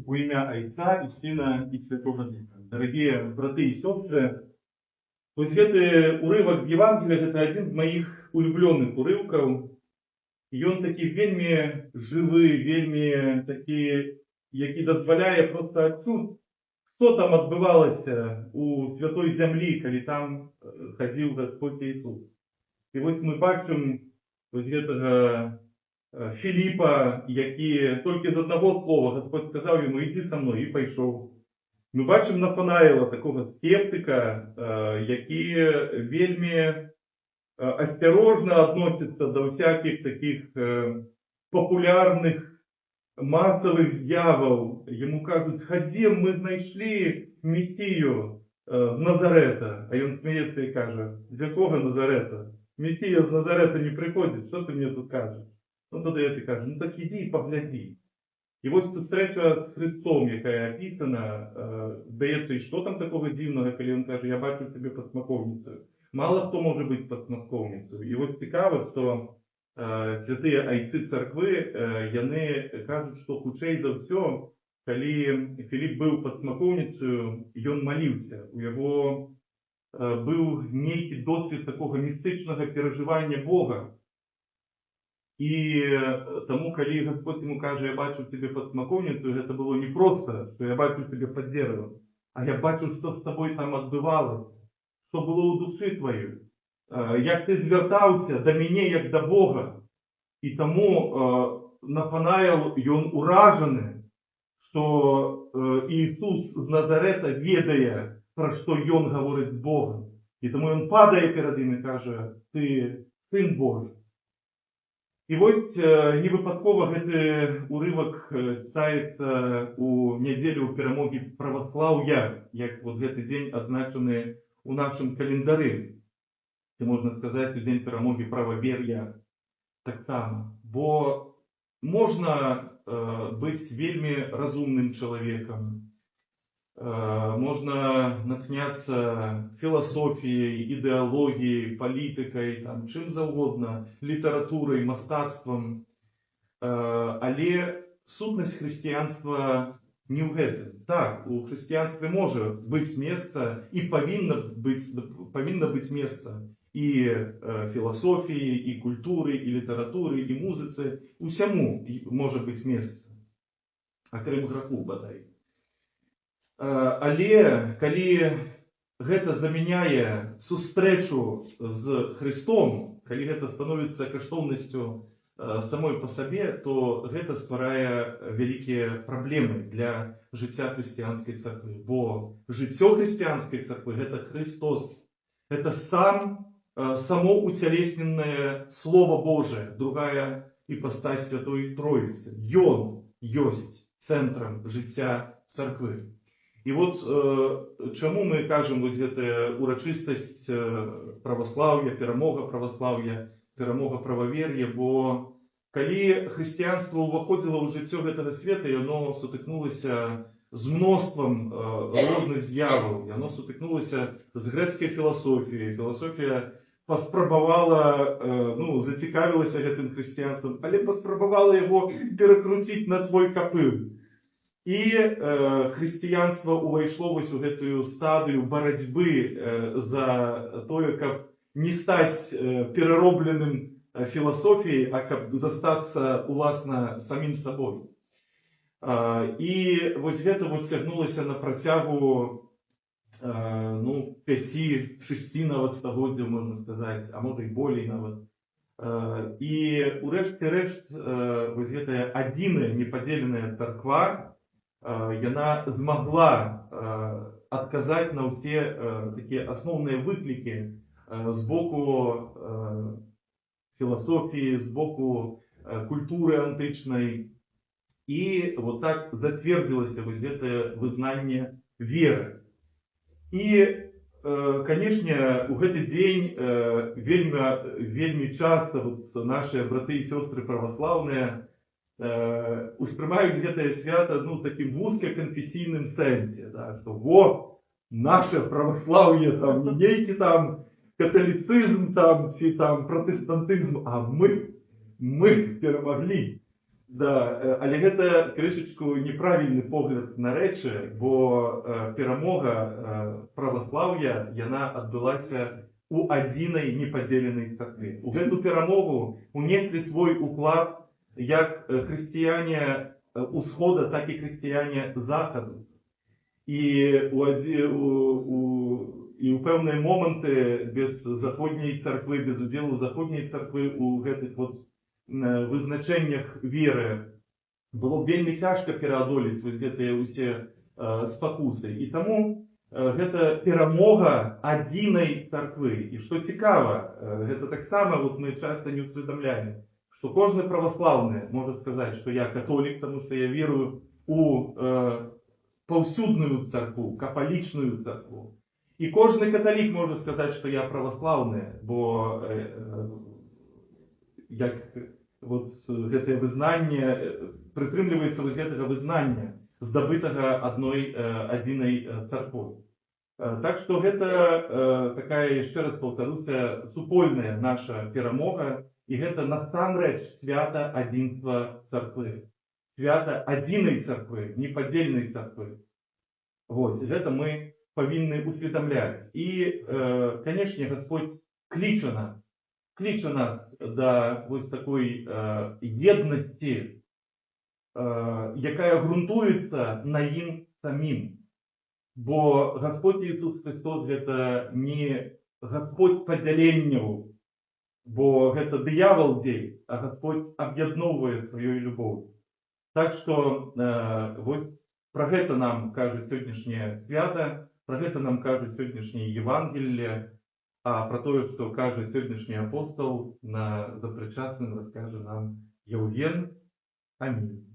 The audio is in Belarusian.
во имя Отца и Сына и Святого Духа. Дорогие браты и сестры, вось гэты урывак з Евангелия гэта адзін з маіх улюбленых урыўкаў. І ён такі вельмі жывы, вельмі такі, які дазваляе просто адчуць, што там адбывалася у святой зямлі, калі там хадзіў Господь Ісус. І вось мы бачым вось гэтага Філіпа, які толькі з аднаго слова Господь сказаў яму: «Ідзі са мной», і пайшоў. Мы бачым Нафанаіла, такога скептыка, які вельмі асцярожна адносіцца да всякіх таких папулярных масавых з'яваў. Яму кажуць: «Хадзі, мы знайшлі Месію з Назарета». А ён смеецца і кажа: «З якога Назарета? Месія з Назарета не прыходзіць, што ты мне тут кажаш?» Ну тоді я кажу: «Ну так іди і паглядзі». І ось сустрэча з Христом, якая описана, здаецца, і што там такого дзіўнага, калі ён каже: «Я бачу тебе пад смакоўніцаю». Мало хто може бути під смакоўніцою. І ось цікаво, що святыя айцы царкви, яны кажуть, що хутчэй за ўсё, калі Філіп быў під смакоўніцаю, ён маліўся. У яго быў нейкі досвід такого містычнага перажывання Бога. І тому, калі Господь йому каже: «Я бачу тебе під смакоўніцаю», гэта было не просто, що я бачу тебе під деревом, а я бачу, що з тобою там адбывалося, що було у душі твоїй, як ти звертався до мене, як до Бога. І тому Нафанаїл, він уражений, що Ісус з Назарета ведає, про що він говорить з Богом. І тому він падає перед ним і каже: «Ти Син Божий». І ось не випадково гэты урывак читаецца у нядзелю перамогі праваслаўя, як вот гэты дзень адзначаны у нашем календарі. Це можна сказати, у день перамогі прававер'я таксама. Бо можна быць вельмі разумным чалавекам, можна натхняцца філасофіяй, ідэалогіяй, палітыкай, там, чым заўгодна, літаратурай, мастацтвам. Але сутнасць хрысціянства не ў гэтым. Так, у хрысціянстве можа быць месца і павінна быць месца і філасофіі, і культуры, і літаратуры, і музыцы. Усяму можа быць месца, акрым граху бадай. Але калі гэта замяняе сустрэчу з Христом, калі гэта становіцца каштоўнасцю самой па сабе, то гэта стварае вялікія праблемы для жыцця хрысціянскай царквы. Бо жыццё хрысціянскай царквы – гэта Христос. Гэта само уцялесненае Слово Божие, другая іпастась Святой Троицы. Ён ёсць цэнтрам жыцця царквы. І вот чаму мы кажам вось гэтая урачыстасць праваслаўя, перамога праваслаўя, перамога прававер'я, бо калі хрысціянства ўваходзіла ў жыццё гэтага света, яно сутыкнулася з мноствам розных з'яваў, яно сутыкнулася з грэцкай філасофіяй. Філасофія паспрабавала, зацікавілася гэтым хрысціянствам, але паспрабавала яго перакруціць на свой капыл. І хрысціянства ўвайшло вось у гэтую стадыю барацьбы за тое, каб не стаць пераробленым філасофіяй, а каб застацца уласна самім сабой. І вось гэта вот цягнулася на працягу 5-6 нават стагоддзяў, можна сказаць, а можа і болей нават. І урэшце рэшт вось гэтая адзіная непадзеленая царква, яна змагла адказаць на ўсе такія асноўныя выклікі з боку філасофіі, з боку культуры антычнай. І вот так зацвердзілася вось гэтае вызнанне веры. І, канешне, у гэты дзень вельмі часта нашыя браты і сёстры праваслаўныя успрымаюць гэтае свята такім вузкаканфесійным сэнсе, што во, наше праваслаўе, там, не нейкі там каталіцызм там, ці там пратэстантызм, а мы перамаглі. Да, але гэта крышачку неправільны погляд на рэчы, бо перамога праваслаўя яна адбылася у адзінай непадзеленай царкве. У гэту перамогу унеслі свой уклад як хрысціяне усхода, так і хрысціяне захаду. І у пэўныя моманты без заходняй царквы, без удзелу заходняй царквы у гэтых вот вызначэннях веры было б вельмі цяжка пераадолець вось гэтыя ўсе спакусы. І таму гэта перамога адзінай царквы. І што цікава, гэта таксама вот мы часта не ўсведамляем, што кожны праваслаўны можа сказаць, што я католік, таму што я верую у паўсюдную царкву, кафалічную царкву. І кожны каталік можа сказаць, што я праваслаўны, бо як вот гэтае вызнанне прытрымліваецца вось гэтага вызнання, здабытага адзінай царквой. Так што гэта такая, яшчэ раз паўтаруся, супольная наша перамога, і гэта насамрэч свята адзінства царквы. Свята адзінай царквы, непадзельнай царквы. Вот, гэта мы павінны усведамляць. І, канешне, Господь кліча нас да вось такой еднасці, якая грунтуецца на ім самім. Бо Господь Ісус Христос гэта не Господь падзяленняў, бо гэта д'явол дзеляць, а Господь аб'ядноўвае сваёй любоўю. Так што вось пра гэта нам кажа сённяшняе свята, пра гэта нам кажа сённяшняе Евангелле, а пра тое, што кажа сённяшні апостол на запрычасным, раскажа нам Яўген. Амінь.